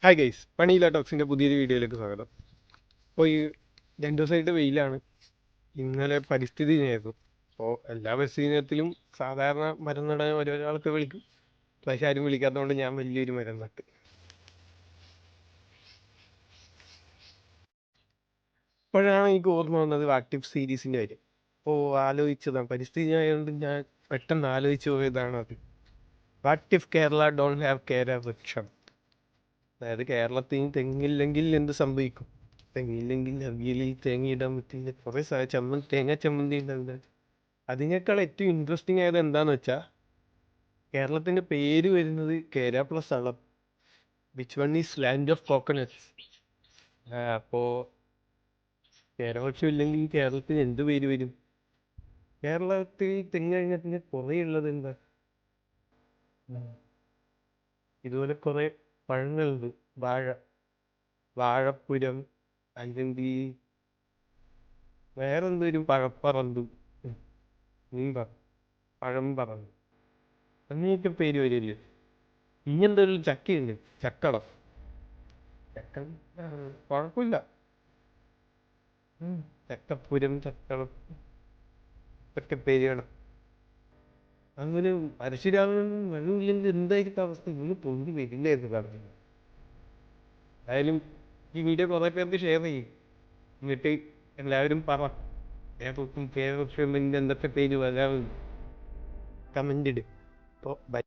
Hi guys, പണിയില്ല ടോക്സിൻ്റെ പുതിയൊരു വീഡിയോയിലേക്ക് സ്വാഗതം. അപ്പോൾ ഈ 2 ദിവസമായിട്ട് വെയിലാണ്. ഇന്നലെ പരിസ്ഥിതി ദിനമായിരുന്നു. അപ്പോൾ എല്ലാ പരിസ്ഥിതി ദിനത്തിലും സാധാരണ മരം നടാൻ ഓരോരാൾക്ക് വിളിക്കും. പക്ഷെ ആരും വിളിക്കാത്തതുകൊണ്ട് ഞാൻ വലിയൊരു മരം നട്ട്. അപ്പോഴാണ് എനിക്ക് ഓർമ്മ വന്നത് ആക്റ്റീവ് സീരീസിൻ്റെ കാര്യം. അപ്പോൾ ആലോചിച്ചതാണ്, പരിസ്ഥിതി ദിനമായതുകൊണ്ട് ഞാൻ പെട്ടെന്ന് ആലോചിച്ച് പോയതാണ് അത്. What if Kerala don't have കേര വൃക്ഷം? അതായത് കേരളത്തിൽ തെങ്ങില്ലെങ്കിൽ എന്ത് സംഭവിക്കും? തെങ്ങില്ലെങ്കിൽ അവിയലിൽ തേങ്ങയിടാൻ പറ്റില്ല, കുറേ തേങ്ങ ചമ്മന്തി ഉണ്ടാവില്ല. അതിനേക്കാൾ ഏറ്റവും ഇൻട്രസ്റ്റിംഗ് ആയത് എന്താന്ന് വെച്ചാൽ കേരളത്തിന്റെ പേര് വരുന്നത് കേര പ്ലസ് ആണ്. Which one is land of coconuts. അപ്പോൾ കേരളത്തിൽ ഇല്ലെങ്കിൽ കേരളത്തിന് എന്ത് പേര് വരും? കേരളത്തിൽ തെങ്ങ് കഴിഞ്ഞാൽ പിന്നെ കുറേ ഉള്ളത് എന്താ? ഇതുപോലെ കുറേ പഴങ്ങളുണ്ട്. വാഴ, വാഴപ്പുരം, അല്ലെങ്കിൽ വേറെന്തൊരു പഴപ്പറമ്പ്, നീ പഴം പറമ്പ്, അങ്ങനെയൊക്കെ പേര് വരില്ലേ. ഇങ്ങനത്തെ ഒരു ചക്കയുണ്ട്, ചക്കട. ചക്ക കുഴപ്പമില്ല. ചക്കപ്പുരം, ചക്കടം, ഇതൊക്കെ പേരുകൾ. അങ്ങനെ പരശുരാമൻ വെള്ളമില്ലെങ്കിൽ എന്തായിരിക്കും അവസ്ഥ? ഇങ്ങനെ പൊന്തി വരില്ലായിരുന്നു പറഞ്ഞു. എന്തായാലും ഈ വീഡിയോ കുറേ പേർക്ക് ഷെയർ ചെയ്യും. എന്നിട്ട് എല്ലാവരും പറ കേരളത്തിൽ എന്തൊക്കെ പേര് വരാറുണ്ട്, കമൻ്റ് ഇടും. അപ്പോൾ ബൈ.